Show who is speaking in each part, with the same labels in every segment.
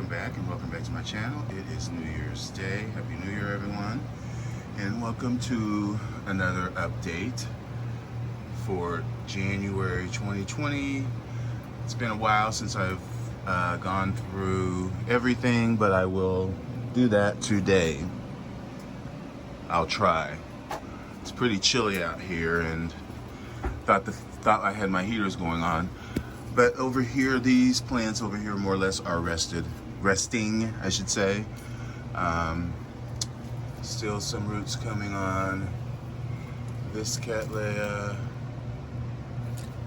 Speaker 1: welcome back to my channel. It is New Year's Day. Happy New Year, everyone. And welcome to another update for January 2020. It's been a while since I've gone through everything, but I will do that today. I'll try. It's pretty chilly out here, and thought I had my heaters going on. But over here, these plants over here more or less are resting, I should say. Still some roots coming on. This Cattleya,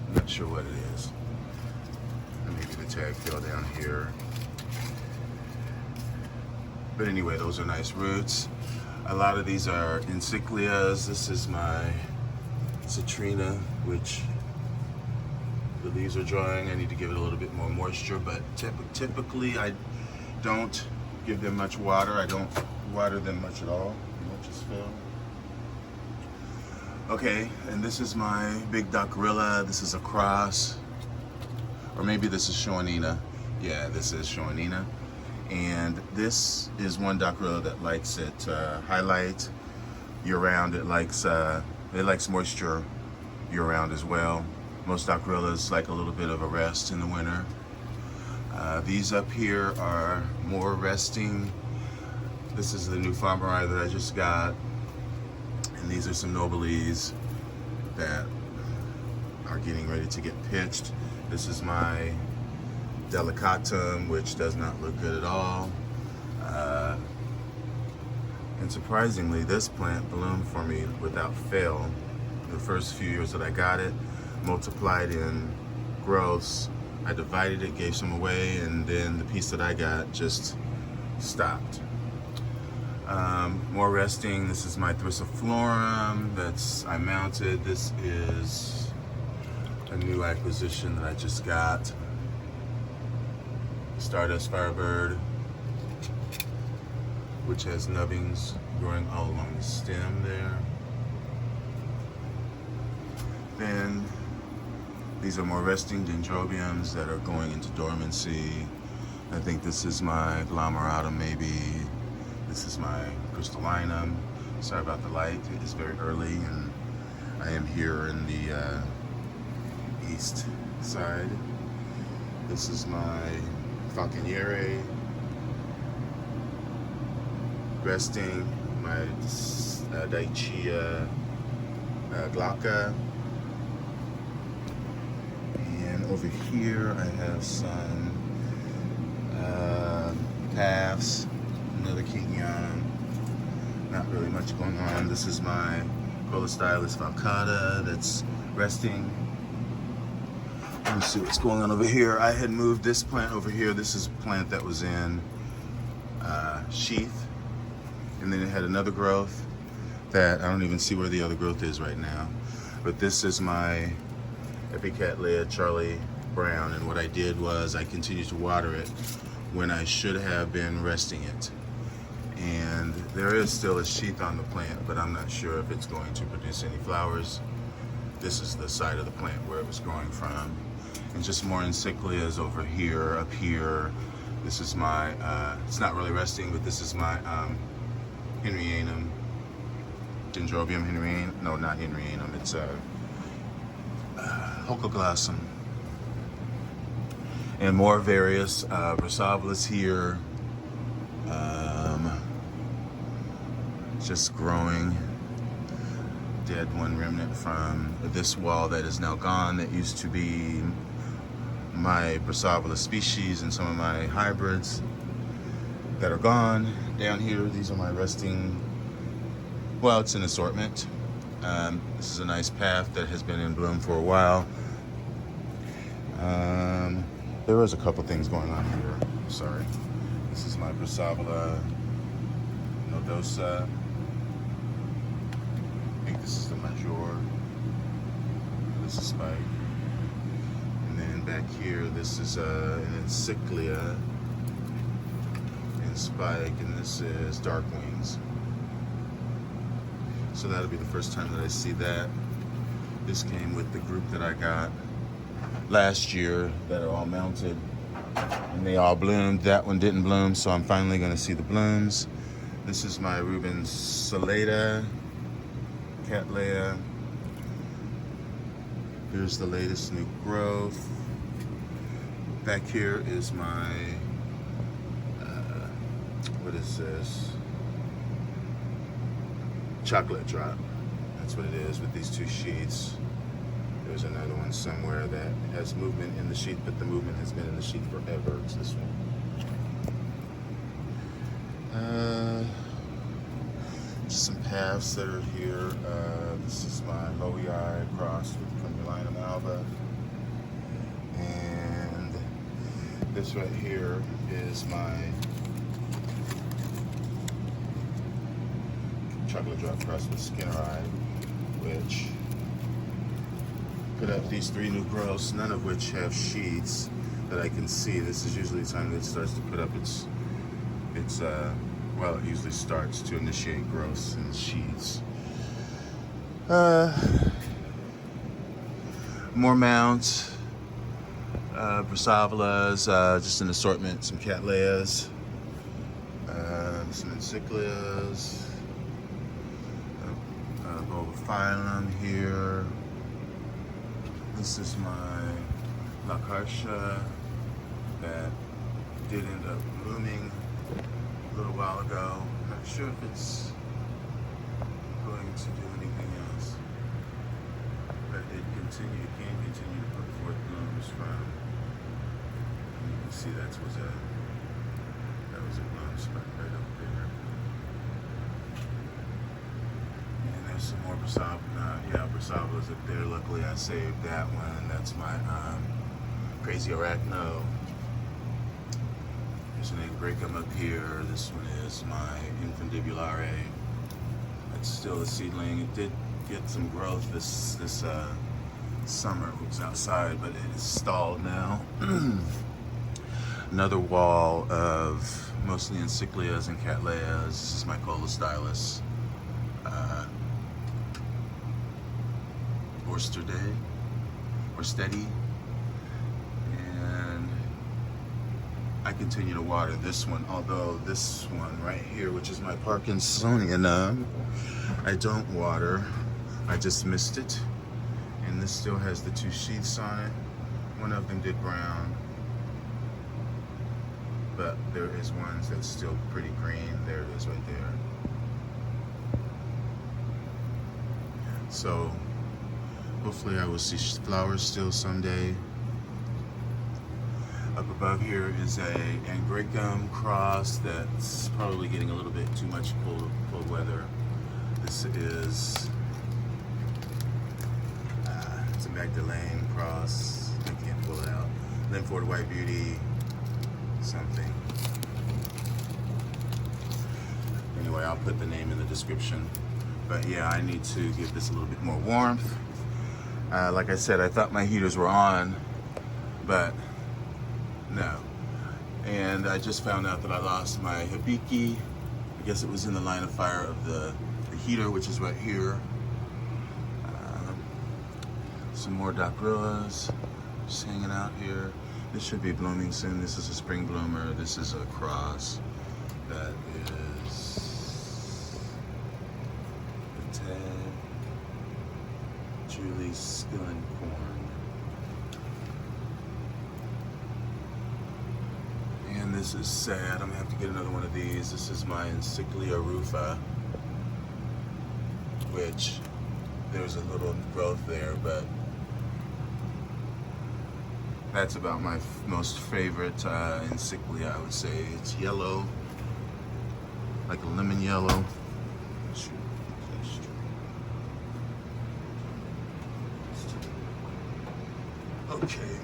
Speaker 1: I'm not sure what it is. Maybe the tag fell down here. But anyway, those are nice roots. A lot of these are encyclias. This is my citrina, which the leaves are drying. I need to give it a little bit more moisture, but typically I don't give them much water. I don't water them much at all. Much is filled. Okay, and this is my big Dockrilla. This is a cross, or maybe this is Shoanina. Yeah, this is Shoanina. And this is one Dockrilla that likes it highlight year-round. It likes moisture year-round as well. Most Dockrillas like a little bit of a rest in the winter. These up here are more resting. This is the new Farmeri that I just got. And these are some Nobiles that are getting ready to get pitched. This is my Delicatum, which does not look good at all. And surprisingly, this plant bloomed for me without fail. The first few years that I got it, multiplied in growths. I divided it, gave some away, and then the piece that I got just stopped. More resting. This is my Thrissiflorum that's I mounted. This is a new acquisition that I just got. Stardust Firebird, which has nubbings growing all along the stem there. Then these are more resting dendrobiums that are going into dormancy. I think this is my Glomeratum, maybe. This is my Crystallinum. Sorry about the light, it is very early and I am here in the east side. This is my Falconiere, resting, my Daiichia glauca. And over here I have some paths, another Kikion. Not really much going on. This is my Colostylus falcata that's resting. Let me see what's going on over here. I had moved this plant over here. This is a plant that was in sheath, and then it had another growth that I don't even see where the other growth is right now. But this is my Epicattleya Charlie Brown, and what I did was I continued to water it when I should have been resting it. And there is still a sheath on the plant, but I'm not sure if it's going to produce any flowers. This is the side of the plant where it was growing from. And just more encyclias over here, up here. This is my, it's not really resting, but this is my Henryanum, Dendrobium Henryanum. No, not Henryanum, it's Hocoglossum. And more various Brassavolas here. Just growing. Dead one remnant from this wall that is now gone that used to be my Brassavola species and some of my hybrids that are gone. Down here, these are my resting, well, it's an assortment. This is a nice path that has been in bloom for a while. There was a couple things going on here. Sorry. This is my Brassavola nodosa. I think this is the Major. This is Spike. And then back here, this is an Encyclia and Spike, and this is Dark Wings. So that'll be the first time that I see that. This came with the group that I got last year that are all mounted. And they all bloomed. That one didn't bloom, so I'm finally gonna see the blooms. This is my Reuben Salata, Cattleya. Here's the latest new growth. Back here is my, what is this? Chocolate drop. That's what it is with these two sheets. There's another one somewhere that has movement in the sheet, but the movement has been in the sheet forever. It's this one. Just some paths that are here. This is my Loei crossed with Carolina Malva. And this right here is my chocolate drop crossed with Skinner, which put up these 3 new growths, none of which have sheets that I can see. This is usually the time that it starts to put up its well, it usually starts to initiate growths in sheets. More mounts, Brassavolas, just an assortment, some Cattleyas, some Encyclias, Bulbophyllum here. This is my Lacartia that did end up blooming a little while ago. Not sure if it's going to do anything else, but it can continue to put forth blooms from. You can see that was a bloom spot right up there. And there's some more Brassavolas up there. Luckily I saved that one. That's my Crazy Arachno. There's an Agricum up here. This one is my Infundibulare. It's still a seedling. It did get some growth this summer. It was outside, but it is stalled now. Another wall of mostly Encyclias and Cattleyas. This is my Colostylus Orchid. And I continue to water this one, although this one right here, which is my Parkinsonianum, I don't water. I just missed it. And this still has the 2 sheets on it. One of them did brown, but there is one that's still pretty green. There it is right there. So hopefully I will see flowers still someday. Up above here is a Agricum cross that's probably getting a little bit too much cold weather. This is it's a Magdalene cross. I can't pull it out. Linford White Beauty something. Anyway, I'll put the name in the description. But yeah, I need to give this a little bit more warmth. Like I said, I thought my heaters were on, but no. And I just found out that I lost my Hibiki. I guess it was in the line of fire of the heater, which is right here. Some more Dacryllas just hanging out here. This should be blooming soon. This is a spring bloomer. This is a cross that is the tag. Julie's Skilling Corn. And this is sad. I'm gonna have to get another one of these. This is my Encyclia rufa, which there's a little growth there, but that's about my most favorite Encyclia, I would say. It's yellow, like a lemon yellow. Okay.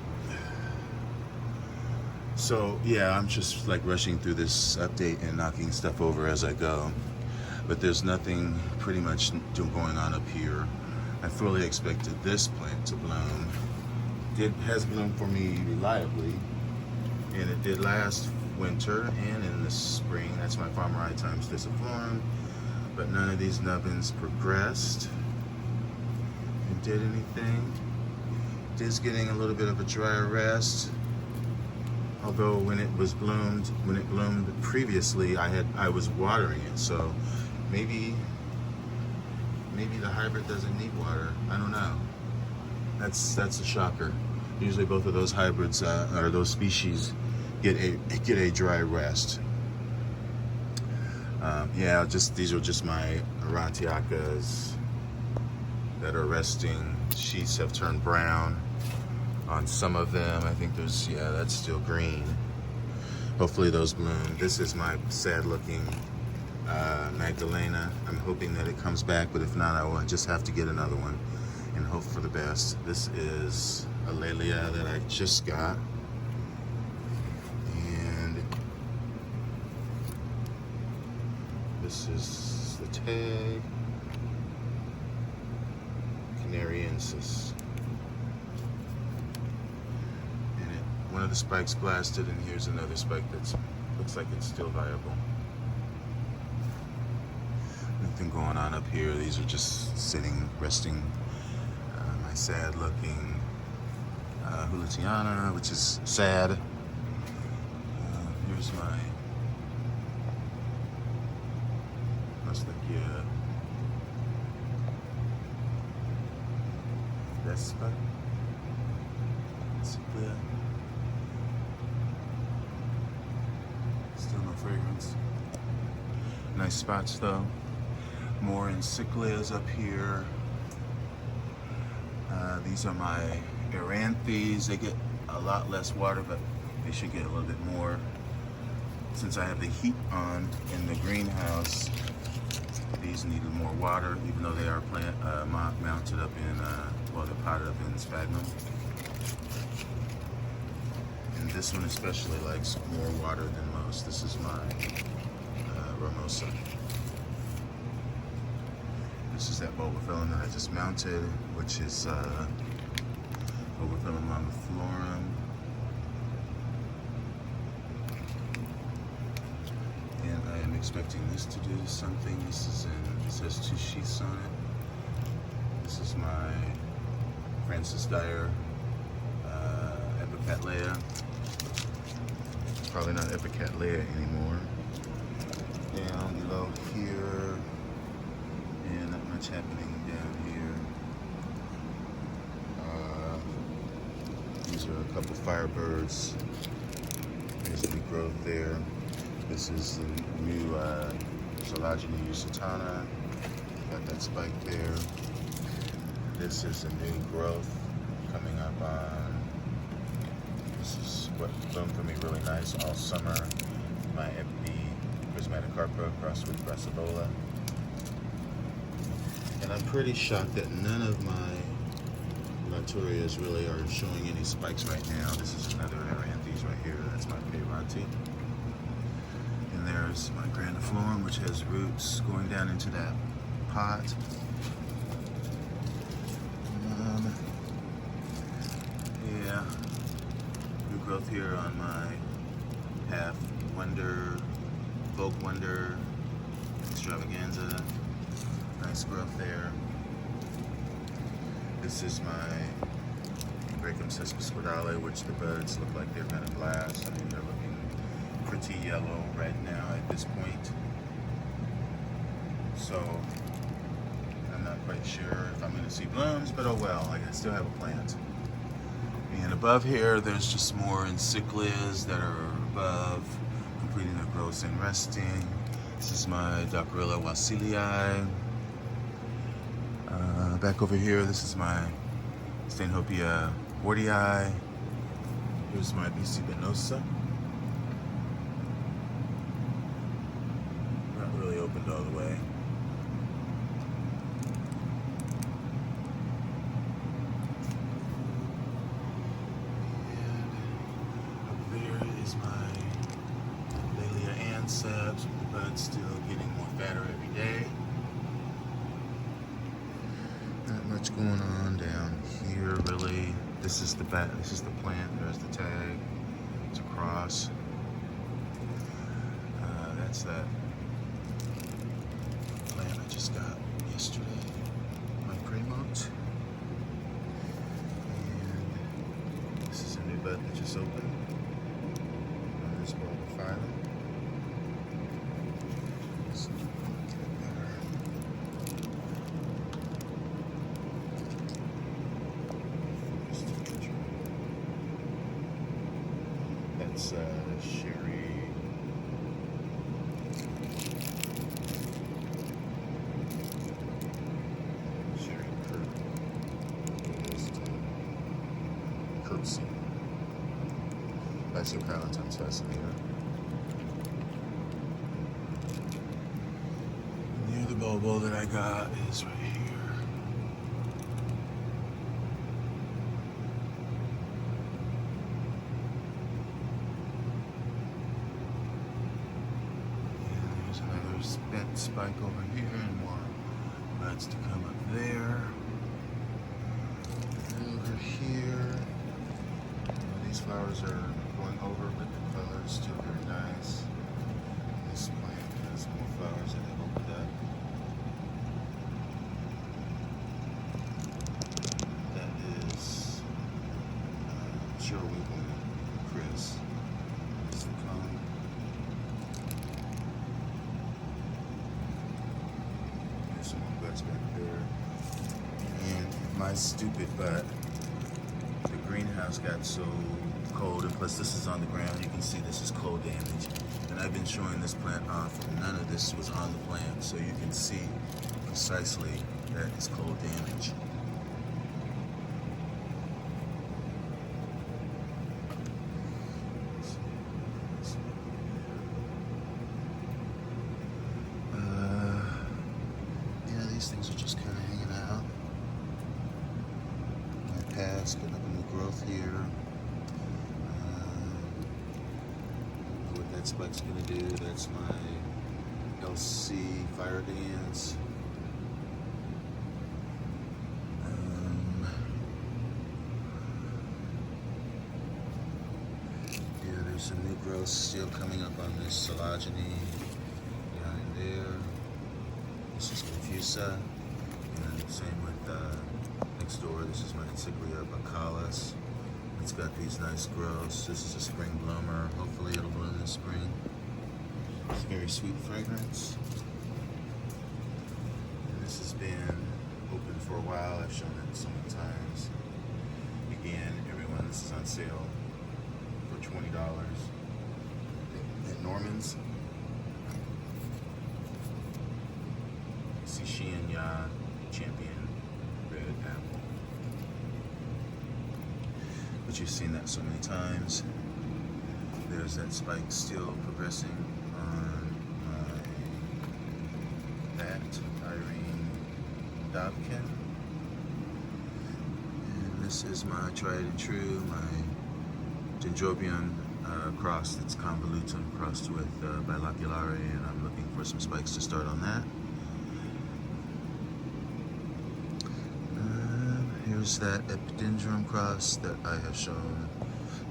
Speaker 1: So yeah, I'm just like rushing through this update and knocking stuff over as I go. But there's nothing pretty much going on up here. I fully expected this plant to bloom. It has bloomed for me reliably, and it did last winter and in the spring. That's my Farmer Eye Times Discipline. But none of these nubbins progressed and did anything. It is getting a little bit of a drier rest. Although when it bloomed previously, I was watering it, so maybe the hybrid doesn't need water. I don't know. That's a shocker. Usually both of those hybrids or those species get a dry rest. Yeah, these are just my Aurantiacas that are resting. Sheets have turned brown on some of them. I think that's still green. Hopefully those bloom. This is my sad looking Magdalena. I'm hoping that it comes back, but if not, I will just have to get another one and hope for the best. This is a Lelia that I just got. And this is the tag. Canariensis. And one of the spikes blasted, and here's another spike that looks like it's still viable. Nothing going on up here. These are just sitting, resting. My sad looking Hulitiana, which is sad. Here's my Mustachia Vespa. Ciclia. Still no fragrance. Nice spots though. More encyclias up here. These are my Eranthes. They get a lot less water, but they should get a little bit more. Since I have the heat on in the greenhouse, these need more water, even though they are mounted up in, well, they're potted up in sphagnum. And this one especially likes more water than most. This is my Ramosa. This is that bulbophyllum that I just mounted, which is bulbophyllum longiflorum. And I am expecting this to do something. This is it says 2 sheaths on it. This is my Francis Dyer Epicattleya. It's probably not Epicattleya anymore. Down below here. And not much happening down here. These are a couple firebirds. There's the growth there. This is the new Solagina usitana. Got that spike there. This is a new growth coming up on. This is what bloomed for me really nice all summer. My Epi Prismaticarpa crossed with Brassivola. And I'm pretty shocked that none of my Laturias really are showing any spikes right now. This is another Eranthes right here. That's my Peyrati. And there's my grandiflorum, which has roots going down into that pot. Yeah, new growth here on my half Wonder, Folk Wonder Extravaganza. Nice growth there. This is my Bracum sesquisquadale, which the buds look like they're gonna blast. I mean, they're looking pretty yellow right now at this point. So I'm not quite sure if I'm gonna see blooms, but oh well, I still have a plant. And above here, there's just more encyclias that are above, completing their growth and resting. This is my Dockerilla Wasilii. Back over here, this is my Stanhopea Wardii. Here's my BC Venosa. Not really opened all the way. And up there is my Lelia Anceps, with the buds still getting more fatter every day. Not much going on down here really. This is the plant, there's the tag, it's a cross. That's that plant I just got yesterday, my Cremont. And this is a new bud that just opened. spoil the filing. So, get it better. That's Sherry. Curtsy. That's your Carlton Fascinator. And the other Bobo that I got is right here. And there's another bent spike over here and more buds to come up there. And over here. These flowers are going over, but the color is still very nice. This plant has more flowers that have opened up. That is Joe Winkle, Chris. There's the cone. There's some more buds back there. And my stupid butt. The greenhouse got so cold, and plus this is on the ground. You can see this is cold damage, and I've been showing this plant off, and none of this was on the plant, so you can see precisely that it's cold damage. Yeah, these things are just kind of hanging out. Getting up a new growth here. What that spike's gonna do, that's my LC fire dance. Yeah, there's some new growth still coming up on this Sologeny behind there. This is Confusa, and same with next door. This is my Encyclia bacalis. It's got these nice growths. This is a spring bloomer. Hopefully it'll bloom this spring. It's very sweet fragrance. And this has been open for a while. I've shown it so many times. Again, everyone, this is on sale for $20 at Norman's. Sishian Ya Champion Red Apple. But you've seen that so many times. There's that spike still progressing on that Irene Dobkin. And this is my tried and true, my Dendrobium cross that's convolutum crossed with biloculare, and I'm looking for some spikes to start on that. Here's that epidendrum cross that I have shown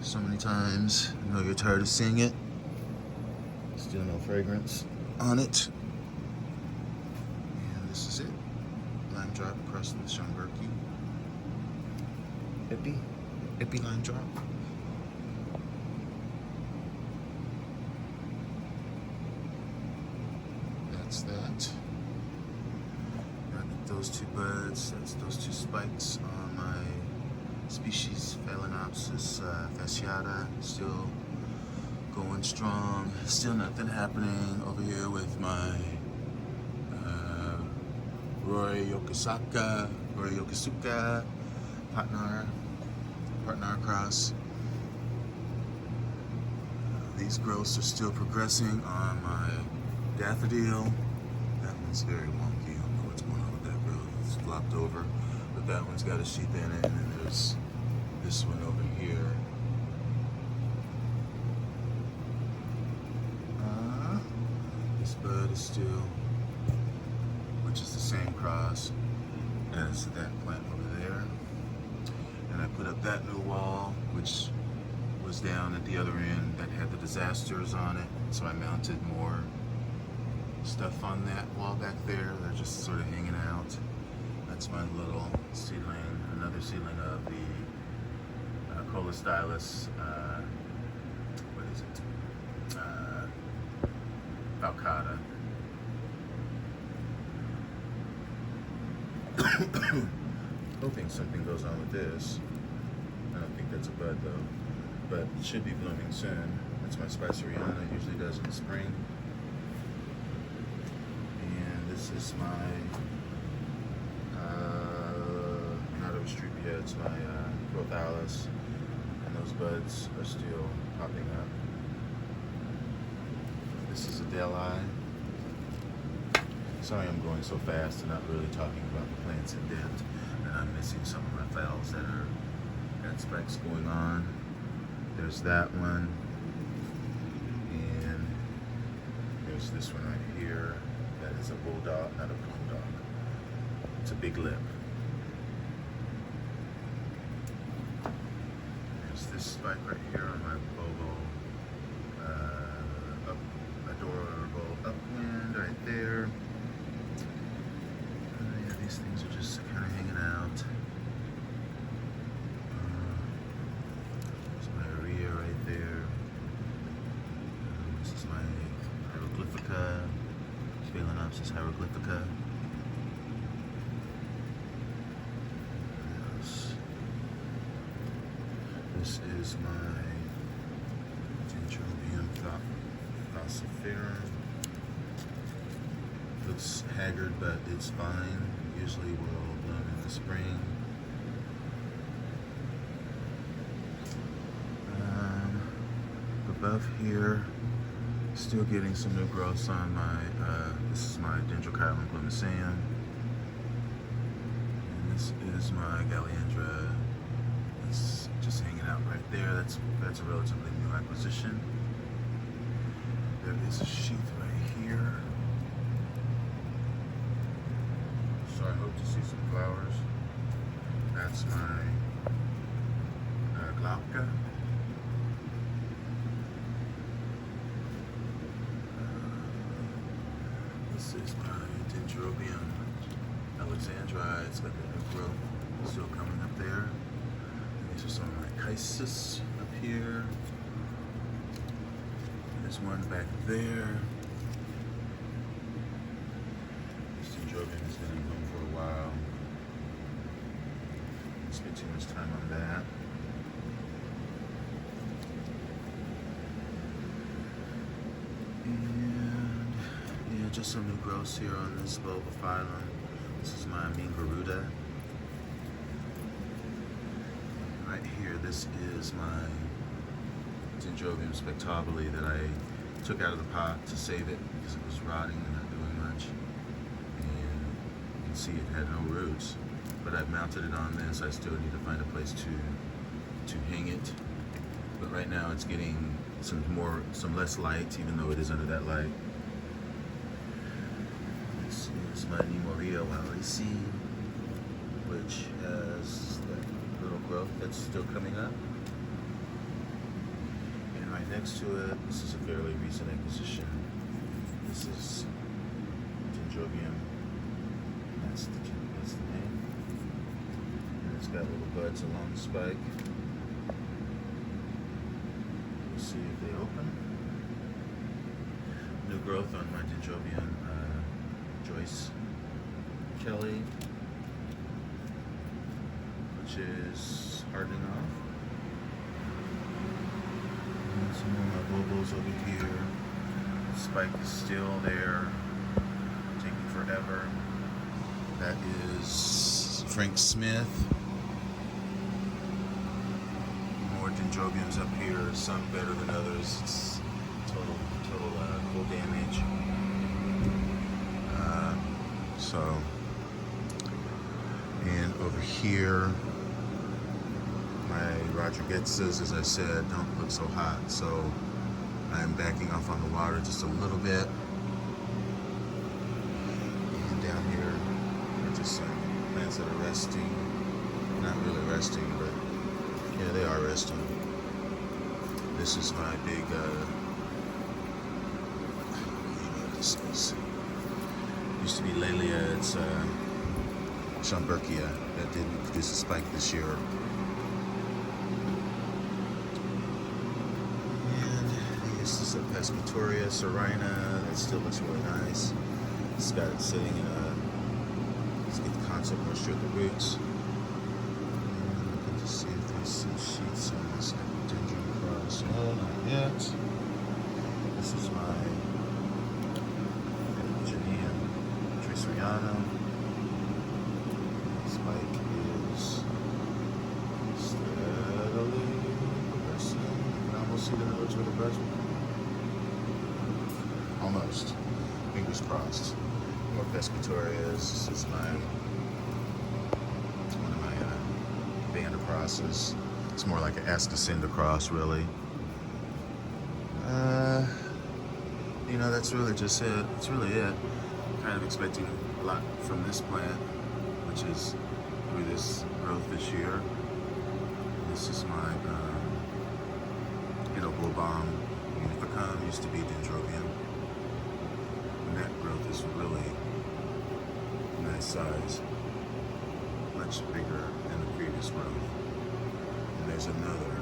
Speaker 1: so many times. I know you're tired of seeing it. Still no fragrance on it. And this is it. Lime drop crossed with Schomburgki. Epi lime drop. That's that. Those two buds, that's those two spikes on my species Phalaenopsis fasciata, still going strong. Still nothing happening over here with my Roy Yokosuka partner cross. These growths are still progressing on my daffodil. That one's very wonky. I don't know what's going on with that growth. It's flopped over, but that one's got a sheath in it, and then there's this one over here. This bud is still, which is the same cross as that plant over there. And I put up that new wall, which was down at the other end that had the disasters on it. So I mounted more stuff on that wall back there. They're just sort of hanging out. That's my little seedling, another seedling of the Colostylus, what is it? Hoping something goes on with this. I don't think that's a bud though, but it should be blooming soon. That's my Spiceriana. It usually does in the spring. And this is my, not over street yet, it's my Rothalis. And those buds are still popping up. This is a Deli. Sorry I'm going so fast and not really talking about the plants in depth. And I'm missing some of my phals that got spikes going on. There's that one. And there's this one right here. That is a bulldog, not a bulldog. It's a big lip. There's this spike right here on my Bobo. Adorable upwind right there. Yeah, these things are just kind of hanging out. There's my Aria right there. This is my Hieroglyphica. Phalaenopsis hieroglyphica. Yes. This is my Dendrobium falciparum. Looks haggard, but it's fine. Usually will bloom in the spring. Above here, still getting some new growths on my, this is my Dendrochilum plumiceum. And this is my Galliandra. It's just hanging out right there. That's a relatively new acquisition. There is a sheath right here. So I hope to see some flowers. That's my Glauca. This is my Dendrobium alexandri. It's got the new growth still coming up there. These are some of my Chisis up here. There's one back there. This Dendrobium has been in bloom for a while. Don't spend too much time on that. And yeah, just some new growths here on this Bulbophyllum. This is my Mingaruda. Right here, this is my Dendrobium spectabile that I took out of the pot to save it because it was rotting and not doing much. And you can see it had no roots, but I've mounted it on this. I still need to find a place to hang it. But right now it's getting some less light, even though it is under that light. This is my Nemoria Wallacei, which has that little growth that's still coming up. And right next to it, this is a fairly recent acquisition. This is Dendrobium. That's the name. And it's got little buds along the spike. We'll see if they open. New growth on my Dendrobium Joyce Kelly, which is hardening off. And some more of my Bobos over here. The spike is still there, taking forever. That is Frank Smith. More Dendrobiums up here, some better than others. It's total full damage. And over here, my Rodriguez's, as I said, don't look so hot, so I'm backing off on the water just a little bit. And down here are just some plants that are resting. Not really resting, but yeah, they are resting. This is my big, this is, used to be Laelia, it's Schomburgia that didn't produce a spike this year. And this is a Pescatoria Serina that still looks really nice. It's got it sitting in Let's get the concept moisture at the roots. And look to see if there's some sheets on this epidendrum cross. No, not yet. This is my Janine Traceriana. Spike is steadily progressing. You can almost see the nodes with the brush. Almost. Fingers crossed. More pescatorias. This is one of my band crosses. It's more like an Ascocynda cross, really. You know, that's really just it. It's really it. Kind of expecting a lot from this plant, which is through this growth this year. This is my Bullbomb Unificum, used to be Dendrobium. And that growth is really nice size, much bigger than the previous growth. And there's another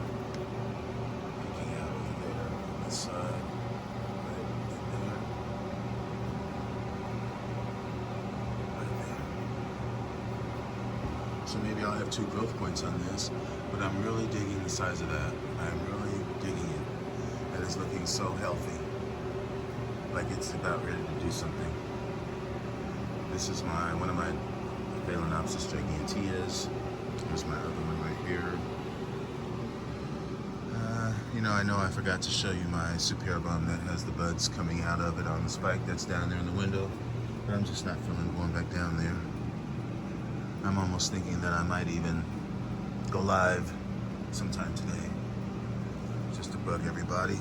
Speaker 1: peeking out over there on this side. So maybe I'll have 2 growth points on this, but I'm really digging the size of that. I'm really digging it. That is looking so healthy, like it's about ready to do something. This is one of my Phalaenopsis giganteas. There's my other one right here. You know I forgot to show you my Superbum that has the buds coming out of it on the spike that's down there in the window, but I'm just not feeling going back down there. I'm almost thinking that I might even go live sometime today, just to bug everybody.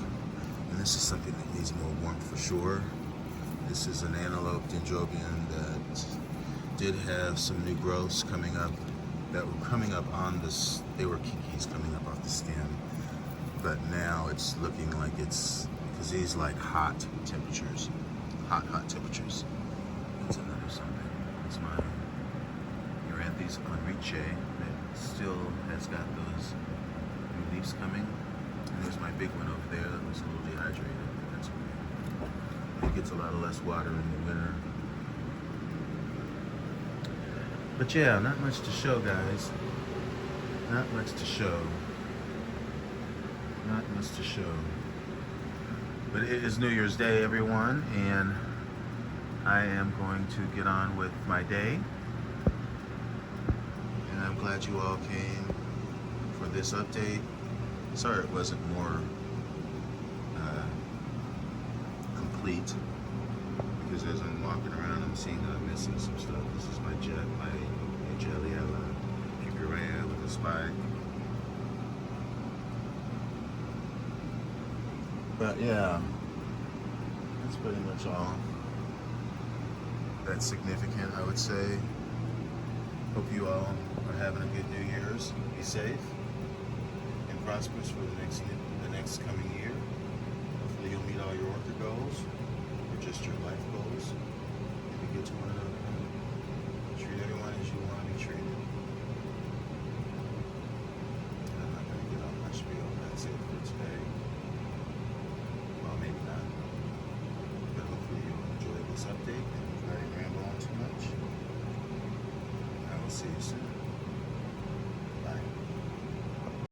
Speaker 1: And this is something that needs more warmth for sure. This is an antelope Dendrobium that did have some new growths coming up that were coming up on this. They were kikis coming up off the stem, but now it's looking like it's, because these like hot temperatures, hot temperatures. That's another something. It's my Euryanthes Enrique that still has got those new leaves coming. And there's my big one over there that was a little dehydrated. That's okay. It gets a lot less water in the winter. But yeah, not much to show, guys. Not much to show. Not much to show. But it is New Year's Day, everyone, and I am going to get on with my day. And I'm glad you all came for this update. Sorry it wasn't more complete, because as I'm walking around, I'm seeing that I'm missing some stuff. This is my Jeliella Cucurea with a spike. But yeah, that's pretty much all that's significant, I would say. Hope you all are having a good New Year's. Be safe and prosperous for the next coming year.